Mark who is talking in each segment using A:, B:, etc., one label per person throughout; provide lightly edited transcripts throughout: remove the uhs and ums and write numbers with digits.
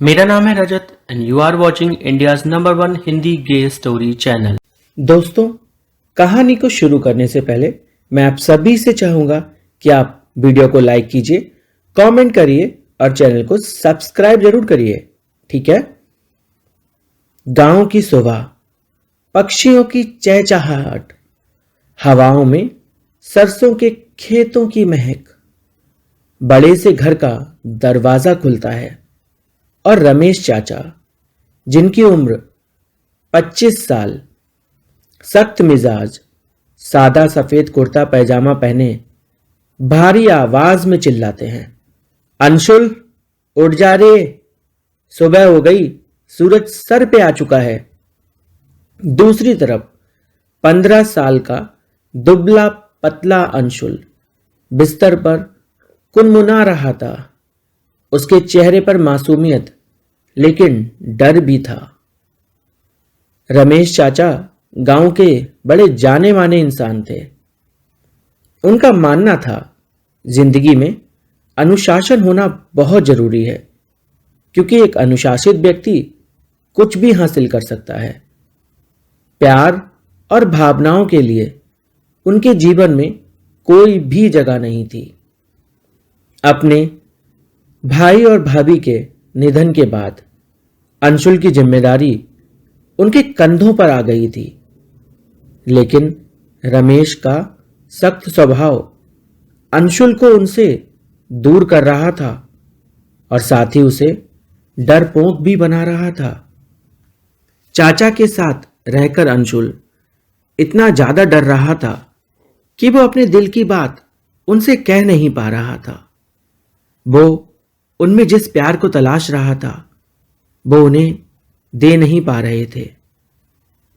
A: मेरा नाम है Rajat and you are watching India's number 1 Hindi gay story channel.
B: दोस्तों, कहानी को शुरू करने से पहले मैं आप सभी से चाहूंगा कि आप वीडियो को लाइक कीजिए, कमेंट करिए और चैनल को सब्सक्राइब जरूर करिए। ठीक है। गांव की शोभा, पक्षियों की चहचहाहट, हवाओं में सरसों के खेतों की महक। बड़े से घर का दरवाजा खुलता है और रमेश चाचा, जिनकी उम्र 25 साल, सख्त मिजाज, सादा सफेद कुर्ता पैजामा पहने भारी आवाज में चिल्लाते हैं, अंशुल उठ जा रे, सुबह हो गई, सूरज सर पे आ चुका है। दूसरी तरफ 15 साल का दुबला पतला अंशुल बिस्तर पर कुनमुना रहा था। उसके चेहरे पर मासूमियत लेकिन डर भी था। रमेश चाचा गांव के बड़े जाने माने इंसान थे। उनका मानना था जिंदगी में अनुशासन होना बहुत जरूरी है, क्योंकि एक अनुशासित व्यक्ति कुछ भी हासिल कर सकता है। प्यार और भावनाओं के लिए उनके जीवन में कोई भी जगह नहीं थी। अपने भाई और भाभी के निधन के बाद अंशुल की जिम्मेदारी उनके कंधों पर आ गई थी, लेकिन रमेश का सख्त स्वभाव अंशुल को उनसे दूर कर रहा था और साथ ही उसे डरपोक भी बना रहा था। चाचा के साथ रहकर अंशुल इतना ज्यादा डर रहा था कि वो अपने दिल की बात उनसे कह नहीं पा रहा था। वो उनमें जिस प्यार को तलाश रहा था वो उन्हें दे नहीं पा रहे थे,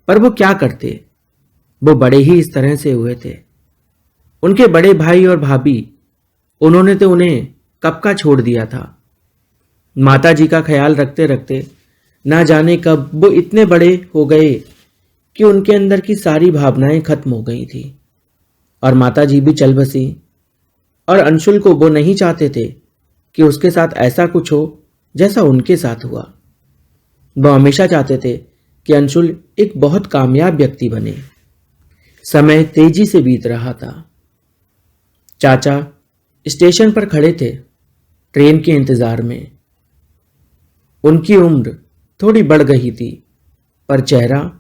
B: पर वो क्या करते, वो बड़े ही इस तरह से हुए थे। उनके बड़े भाई और भाभी, उन्होंने तो उन्हें कब का छोड़ दिया था। माता जी का ख्याल रखते रखते ना जाने कब वो इतने बड़े हो गए कि उनके अंदर की सारी भावनाएं खत्म हो गई थी और माता जी भी चल बसी। और अंशुल को वो नहीं चाहते थे कि उसके साथ ऐसा कुछ हो जैसा उनके साथ हुआ। वो हमेशा चाहते थे कि अंशुल एक बहुत कामयाब व्यक्ति बने। समय तेजी से बीत रहा था। चाचा स्टेशन पर खड़े थे ट्रेन के इंतजार में। उनकी उम्र थोड़ी बढ़ गई थी, पर चेहरा,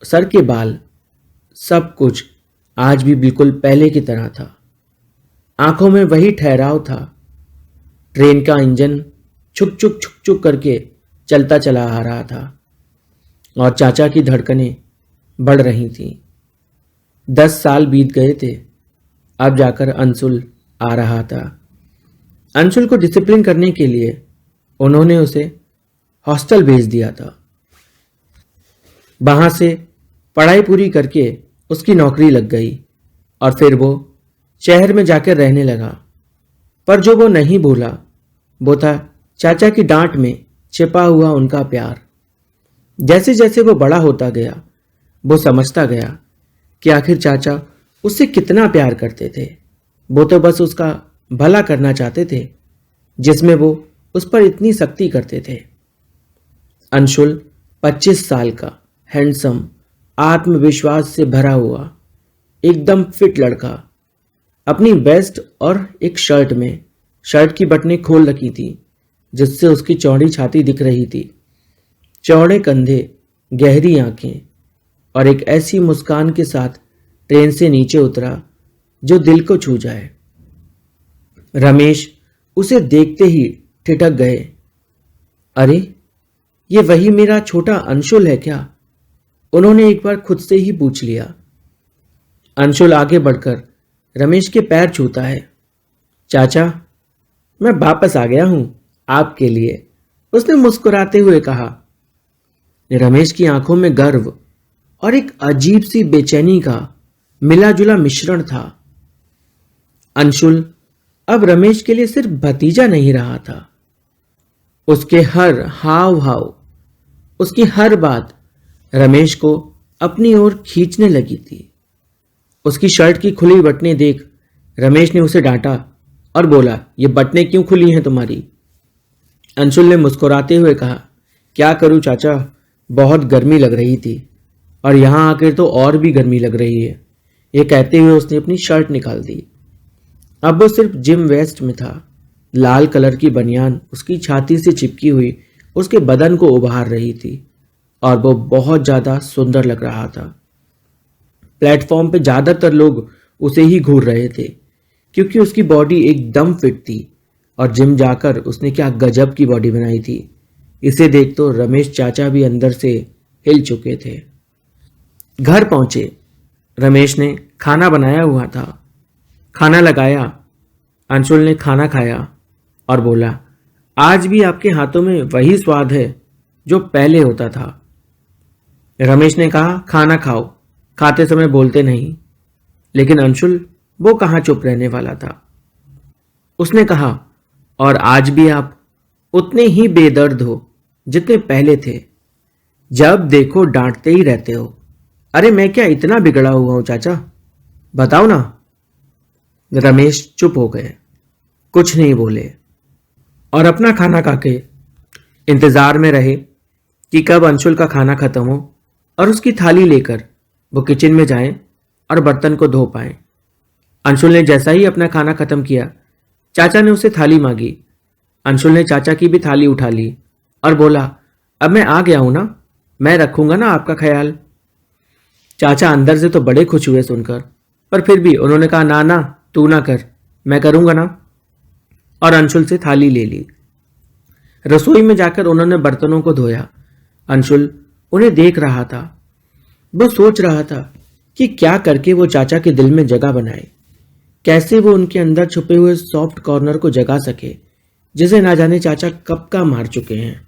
B: सर के बाल, सब कुछ आज भी बिल्कुल पहले की तरह था। आंखों में वही ठहराव था। ट्रेन का इंजन छुक छुक छुक छुक करके चलता चला आ रहा था और चाचा की धड़कनें बढ़ रही थीं। 10 साल बीत गए थे, अब जाकर अंशुल आ रहा था। अंशुल को डिसिप्लिन करने के लिए उन्होंने उसे हॉस्टल भेज दिया था। वहां से पढ़ाई पूरी करके उसकी नौकरी लग गई और फिर वो शहर में जाकर रहने लगा। पर जो वो नहीं भूला वो था चाचा की डांट में छिपा हुआ उनका प्यार। जैसे जैसे वो बड़ा होता गया वो समझता गया कि आखिर चाचा उससे कितना प्यार करते थे। वो तो बस उसका भला करना चाहते थे, जिसमें वो उस पर इतनी सख्ती करते थे। अंशुल 25 साल का, हैंडसम, आत्मविश्वास से भरा हुआ, एकदम फिट लड़का, अपनी वेस्ट और एक शर्ट में शर्ट की बटनें खोल रखी थी, जिससे उसकी चौड़ी छाती दिख रही थी, चौड़े कंधे, गहरी आंखें और एक ऐसी मुस्कान के साथ ट्रेन से नीचे उतरा जो दिल को छू जाए। रमेश उसे देखते ही ठिठक गए। अरे, ये वही मेरा छोटा अंशुल है क्या? उन्होंने एक बार खुद से ही पूछ लिया। अंशुल आगे बढ़कर रमेश के पैर छूता है। चाचा, मैं वापस आ गया हूं आपके लिए, उसने मुस्कुराते हुए कहा। रमेश की आंखों में गर्व और एक अजीब सी बेचैनी का मिला जुला मिश्रण था। अंशुल अब रमेश के लिए सिर्फ भतीजा नहीं रहा था। उसके हर हाव भाव, उसकी हर बात रमेश को अपनी ओर खींचने लगी थी। उसकी शर्ट की खुली बटनें देख रमेश ने उसे डांटा और बोला, ये बटनें क्यों खुली हैं तुम्हारी? अंशुल ने मुस्कुराते हुए कहा, क्या करूं चाचा, बहुत गर्मी लग रही थी और यहां आकर तो और भी गर्मी लग रही है। ये कहते हुए उसने अपनी शर्ट निकाल दी। अब वो सिर्फ जिम वेस्ट में था। लाल कलर की बनियान उसकी छाती से चिपकी हुई उसके बदन को उभार रही थी और वो बहुत ज्यादा सुंदर लग रहा था। प्लेटफॉर्म पे ज्यादातर लोग उसे ही घूर रहे थे क्योंकि उसकी बॉडी एकदम फिट थी और जिम जाकर उसने क्या गजब की बॉडी बनाई थी। इसे देख तो रमेश चाचा भी अंदर से हिल चुके थे। घर पहुंचे। रमेश ने खाना बनाया हुआ था। खाना लगाया। अंशुल ने खाना खाया और बोला, आज भी आपके हाथों में वही स्वाद है जो पहले होता था। रमेश ने कहा, खाना खाओ, खाते समय बोलते नहीं। लेकिन अंशुल वो कहाँ चुप रहने वाला था। उसने कहा, और आज भी आप उतने ही बेदर्द हो जितने पहले थे। जब देखो डांटते ही रहते हो। अरे मैं क्या इतना बिगड़ा हुआ हूं चाचा, बताओ ना। रमेश चुप हो गए, कुछ नहीं बोले और अपना खाना खाके इंतजार में रहे कि कब अंशुल का खाना खत्म हो और उसकी थाली लेकर वो किचन में जाएं और बर्तन को धो पाएं। अंशुल ने जैसा ही अपना खाना खत्म किया, चाचा ने उसे थाली मांगी। अंशुल ने चाचा की भी थाली उठा ली और बोला, अब मैं आ गया हूं ना, मैं रखूंगा ना आपका ख्याल। चाचा अंदर से तो बड़े खुश हुए सुनकर, पर फिर भी उन्होंने कहा, ना ना तू ना कर, मैं करूंगा ना। और अंशुल से थाली ले ली। रसोई में जाकर उन्होंने बर्तनों को धोया। अंशुल उन्हें देख रहा था। वो सोच रहा था कि क्या करके वो चाचा के दिल में जगह बनाए, कैसे वो उनके अंदर छुपे हुए सॉफ्ट कॉर्नर को जगा सके जिसे ना जाने चाचा कब का मार चुके हैं।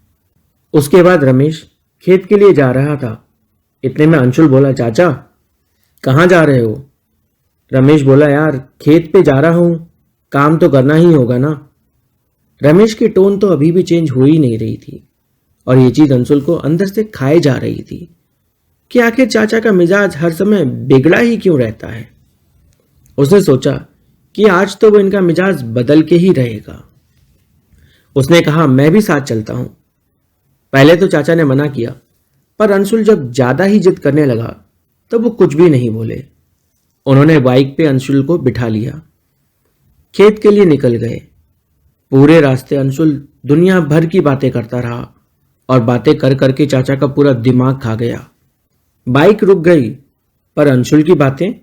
B: उसके बाद रमेश खेत के लिए जा रहा था। इतने में अंशुल बोला, चाचा कहाँ जा रहे हो? रमेश बोला, यार खेत पे जा रहा हूं, काम तो करना ही होगा ना। रमेश की टोन तो अभी भी चेंज हो ही नहीं रही थी और ये चीज अंशुल को अंदर से खाए जा रही थी कि आखिर चाचा का मिजाज हर समय बिगड़ा ही क्यों रहता है। उसने सोचा कि आज तो वो इनका मिजाज बदल के ही रहेगा। उसने कहा, मैं भी साथ चलता हूं। पहले तो चाचा ने मना किया, पर अंशुल जब ज्यादा ही जिद करने लगा तब वो कुछ भी नहीं बोले। उन्होंने बाइक पे अंशुल को बिठा लिया। खेत के लिए निकल गए। पूरे रास्ते अंशुल दुनिया भर की बातें करता रहा और बातें कर करके चाचा का पूरा दिमाग खा गया। बाइक रुक गई, पर अंशुल की बातें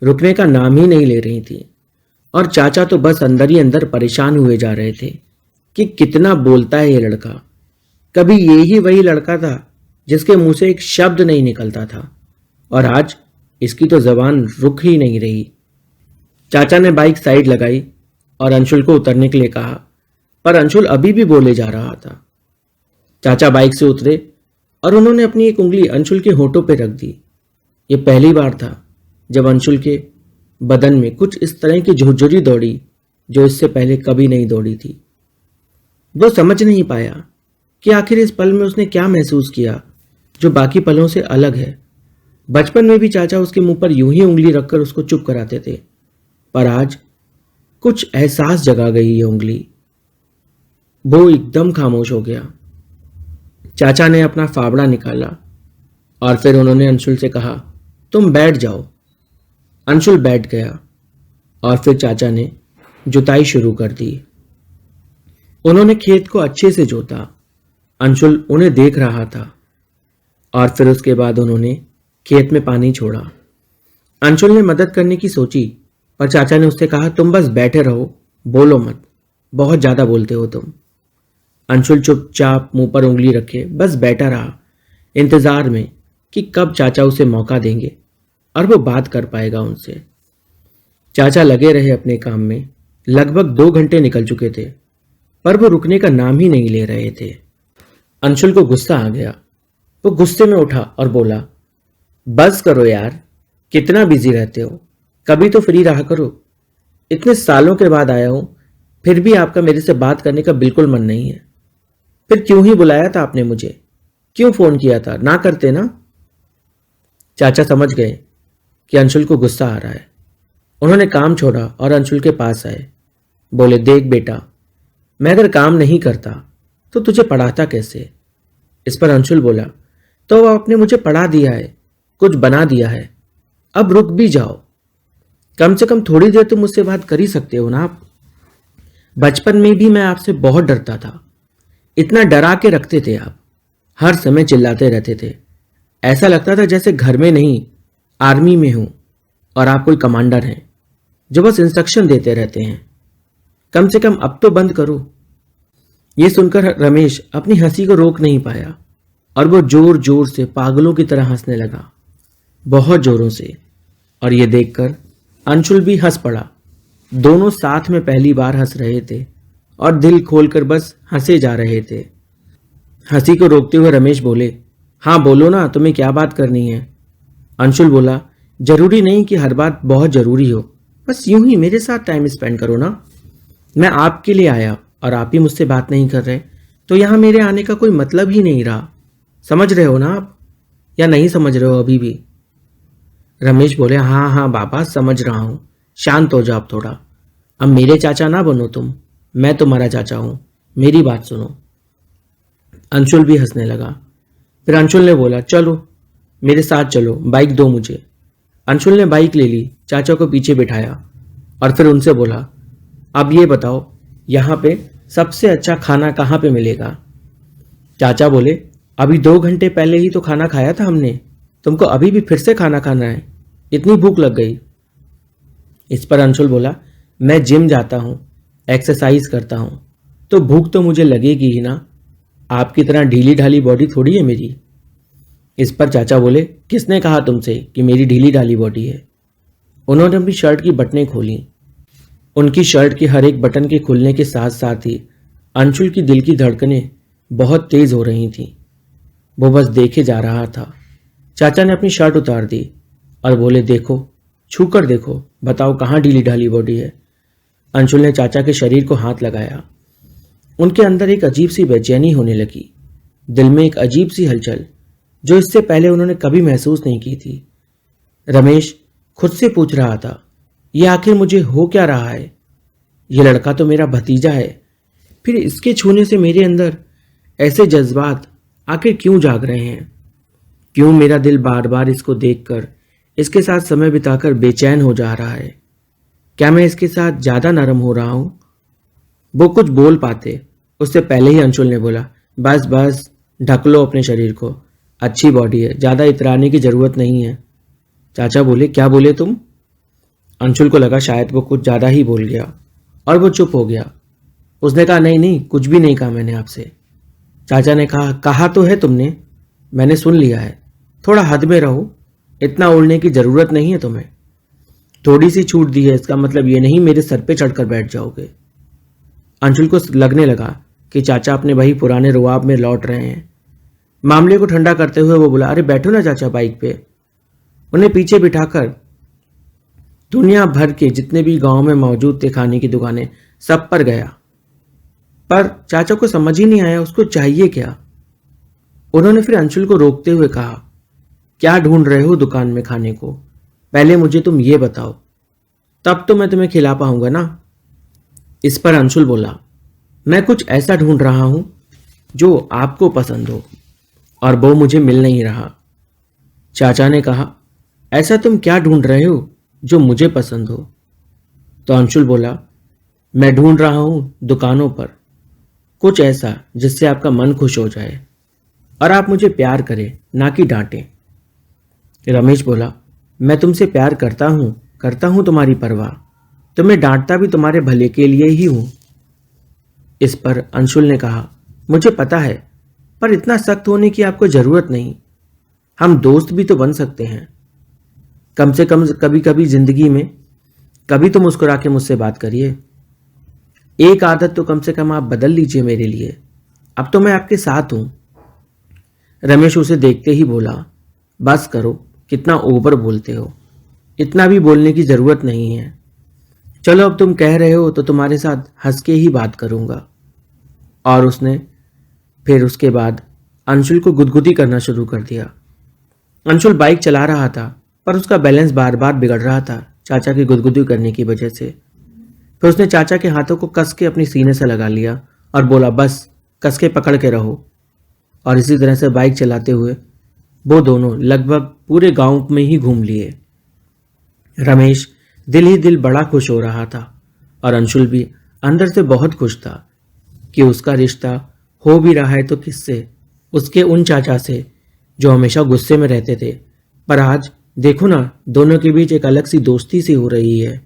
B: रुकने का नाम ही नहीं ले रही थी और चाचा तो बस अंदर ही अंदर परेशान हुए जा रहे थे कि कितना बोलता है ये लड़का। कभी ये ही वही लड़का था जिसके मुंह से एक शब्द नहीं निकलता था और आज इसकी तो जबान रुक ही नहीं रही। चाचा ने बाइक साइड लगाई और अंशुल को उतरने के लिए कहा, पर अंशुल अभी भी बोले जा रहा था। चाचा बाइक से उतरे और उन्होंने अपनी एक उंगली अंशुल के होठों पर रख दी। ये पहली बार था जब अंशुल के बदन में कुछ इस तरह की झुरझुरी दौड़ी जो इससे पहले कभी नहीं दौड़ी थी। वो समझ नहीं पाया कि आखिर इस पल में उसने क्या महसूस किया जो बाकी पलों से अलग है। बचपन में भी चाचा उसके मुंह पर यूं ही उंगली रखकर उसको चुप कराते थे, पर आज कुछ एहसास जगा गई ये उंगली। वो एकदम खामोश हो गया। चाचा ने अपना फावड़ा निकाला और फिर उन्होंने अंशुल से कहा, तुम बैठ जाओ। अंशुल बैठ गया और फिर चाचा ने जुताई शुरू कर दी। उन्होंने खेत को अच्छे से जोता। अंशुल उन्हें देख रहा था और फिर उसके बाद उन्होंने खेत में पानी छोड़ा। अंशुल ने मदद करने की सोची, पर चाचा ने उससे कहा, तुम बस बैठे रहो, बोलो मत, बहुत ज्यादा बोलते हो तुम। अंशुल चुपचाप मुंह पर उंगली रखे बस बैठा रहा, इंतजार में कि कब चाचा उसे मौका देंगे और वो बात कर पाएगा उनसे। चाचा लगे रहे अपने काम में। लगभग 2 घंटे निकल चुके थे, पर वो रुकने का नाम ही नहीं ले रहे थे। अंशुल को गुस्सा आ गया। वो गुस्से में उठा और बोला, बस करो यार, कितना बिजी रहते हो, कभी तो फ्री रहा करो। इतने सालों के बाद आया हूं, फिर भी आपका मेरे से बात करने का बिल्कुल मन नहीं है। फिर क्यों ही बुलाया था आपने मुझे, क्यों फोन किया था, ना करते ना। चाचा समझ गए कि अंशुल को गुस्सा आ रहा है। उन्होंने काम छोड़ा और अंशुल के पास आए। बोले, देख बेटा, मैं अगर काम नहीं करता तो तुझे पढ़ाता कैसे? इस पर अंशुल बोला, तो आपने मुझे पढ़ा दिया है, कुछ बना दिया है, अब रुक भी जाओ। कम से कम थोड़ी देर तो मुझसे बात कर ही सकते हो ना आप। बचपन में भी मैं आपसे बहुत डरता था, इतना डरा के रखते थे आप, हर समय चिल्लाते रहते थे, ऐसा लगता था जैसे घर में नहीं आर्मी में हूं और आप कोई कमांडर हैं जो बस इंस्ट्रक्शन देते रहते हैं। कम से कम अब तो बंद करो। यह सुनकर रमेश अपनी हंसी को रोक नहीं पाया और वो जोर जोर से पागलों की तरह हंसने लगा, बहुत जोरों से। और ये देखकर अंशुल भी हंस पड़ा। दोनों साथ में पहली बार हंस रहे थे और दिल खोलकर बस हंसे जा रहे थे। हंसी को रोकते हुए रमेश बोले, हाँ बोलो ना, तुम्हें क्या बात करनी है? अंशुल बोला, जरूरी नहीं कि हर बात बहुत जरूरी हो, बस यूं ही मेरे साथ टाइम स्पेंड करो ना। मैं आपके लिए आया और आप ही मुझसे बात नहीं कर रहे, तो यहां मेरे आने का कोई मतलब ही नहीं रहा। समझ रहे हो ना आप, या नहीं समझ रहे हो अभी भी? रमेश बोले, हाँ हाँ बाबा, समझ रहा हूं, शांत हो जाओ आप थोड़ा। अब मेरे चाचा ना बनो तुम, मैं तुम्हारा चाचा हूं, मेरी बात सुनो। अंशुल भी हंसने लगा। फिर अंशुल ने बोला, चलो मेरे साथ चलो, बाइक दो मुझे। अंशुल ने बाइक ले ली, चाचा को पीछे बिठाया और फिर उनसे बोला, अब ये बताओ यहाँ पे सबसे अच्छा खाना कहाँ पे मिलेगा? चाचा बोले, अभी 2 घंटे पहले ही तो खाना खाया था हमने, तुमको अभी भी फिर से खाना खाना है? इतनी भूख लग गई? इस पर अंशुल बोला, मैं जिम जाता हूँ, एक्सरसाइज करता हूँ, तो भूख तो मुझे लगेगी ही ना, आपकी तरह ढीली ढाली बॉडी थोड़ी है मेरी। इस पर चाचा बोले, किसने कहा तुमसे कि मेरी ढीली ढाली बॉडी है? उन्होंने अपनी शर्ट की बटनें खोली। उनकी शर्ट के हर एक बटन के खुलने के साथ साथ ही अंशुल की दिल की धड़कनें बहुत तेज हो रही थीं। वो बस देखे जा रहा था। चाचा ने अपनी शर्ट उतार दी और बोले, देखो, छू कर देखो, बताओ कहाँ ढीली ढाली बॉडी है? अंशुल ने चाचा के शरीर को हाथ लगाया। उनके अंदर एक अजीब सी बेचैनी होने लगी, दिल में एक अजीब सी हलचल जो इससे पहले उन्होंने कभी महसूस नहीं की थी। रमेश खुद से पूछ रहा था, ये आखिर मुझे हो क्या रहा है? ये लड़का तो मेरा भतीजा है, फिर इसके छूने से मेरे अंदर ऐसे जज्बात आखिर क्यों जाग रहे हैं? क्यों मेरा दिल बार बार इसको देखकर, इसके साथ समय बिताकर बेचैन हो जा रहा है? क्या मैं इसके साथ ज्यादा नरम हो रहा हूं? वो कुछ बोल पाते उससे पहले ही अंशुल ने बोला, बस बस, ढक लो अपने शरीर को, अच्छी बॉडी है, ज्यादा इतराने की जरूरत नहीं है। चाचा बोले, क्या बोले तुम? अंशुल को लगा शायद वो कुछ ज्यादा ही बोल गया और वो चुप हो गया। उसने कहा, नहीं नहीं, कुछ भी नहीं कहा मैंने आपसे। चाचा ने कहा, कहा तो है तुमने, मैंने सुन लिया है, थोड़ा हद में रहो, इतना उड़ने की जरूरत नहीं है तुम्हें। थोड़ी सी छूट दी है, इसका मतलब ये नहीं मेरे सर पे चढ़कर बैठ जाओगे। अंशुल को लगने लगा कि चाचा अपने वही पुराने रुआब में लौट रहे हैं। मामले को ठंडा करते हुए वो बोला, अरे बैठो ना चाचा बाइक पे। उन्हें पीछे बिठाकर दुनिया भर के जितने भी गांव में मौजूद थे खाने की दुकानें, सब पर गया, पर चाचा को समझ ही नहीं आया उसको चाहिए क्या। उन्होंने फिर अंशुल को रोकते हुए कहा, क्या ढूंढ रहे हो दुकान में खाने को? पहले मुझे तुम ये बताओ, तब तो मैं तुम्हें खिला पाऊंगा ना। इस पर अंशुल बोला, मैं कुछ ऐसा ढूंढ रहा हूं जो आपको पसंद हो, और वो मुझे मिल नहीं रहा। चाचा ने कहा, ऐसा तुम क्या ढूंढ रहे हो जो मुझे पसंद हो? तो अंशुल बोला, मैं ढूंढ रहा हूं दुकानों पर कुछ ऐसा जिससे आपका मन खुश हो जाए और आप मुझे प्यार करें, ना कि डांटें। रमेश बोला, मैं तुमसे प्यार करता हूं तुम्हारी परवाह, तुम्हें डांटता भी तुम्हारे भले के लिए ही हूं। इस पर अंशुल ने कहा, मुझे पता है, पर इतना सख्त होने की आपको जरूरत नहीं, हम दोस्त भी तो बन सकते हैं। कम से कम कभी कभी जिंदगी में कभी तो मुस्कुरा के मुझसे बात करिए। एक आदत तो कम से कम आप बदल लीजिए मेरे लिए, अब तो मैं आपके साथ हूं। रमेश उसे देखते ही बोला, बस करो, कितना ओवर बोलते हो, इतना भी बोलने की जरूरत नहीं है। चलो अब तुम कह रहे हो तो तुम्हारे साथ हंस के ही बात करूंगा। और उसने फिर उसके बाद अंशुल को गुदगुदी करना शुरू कर दिया। अंशुल बाइक चला रहा था, पर उसका बैलेंस बार बार बिगड़ रहा था चाचा की गुदगुदी करने की वजह से। फिर उसने चाचा के हाथों को कस के अपनी सीने से लगा लिया और बोला, बस कस के पकड़ के रहो। और इसी तरह से बाइक चलाते हुए वो दोनों लगभग पूरे गांव में ही घूम लिए। रमेश दिल ही दिल बड़ा खुश हो रहा था और अंशुल भी अंदर से बहुत खुश था कि उसका रिश्ता हो भी रहा है तो किससे, उसके उन चाचा से जो हमेशा गुस्से में रहते थे। पर आज देखो ना, दोनों के बीच एक अलग सी दोस्ती सी हो रही है।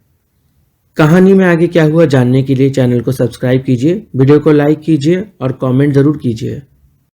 B: कहानी में आगे क्या हुआ जानने के लिए चैनल को सब्सक्राइब कीजिए, वीडियो को लाइक कीजिए और कमेंट जरूर कीजिए।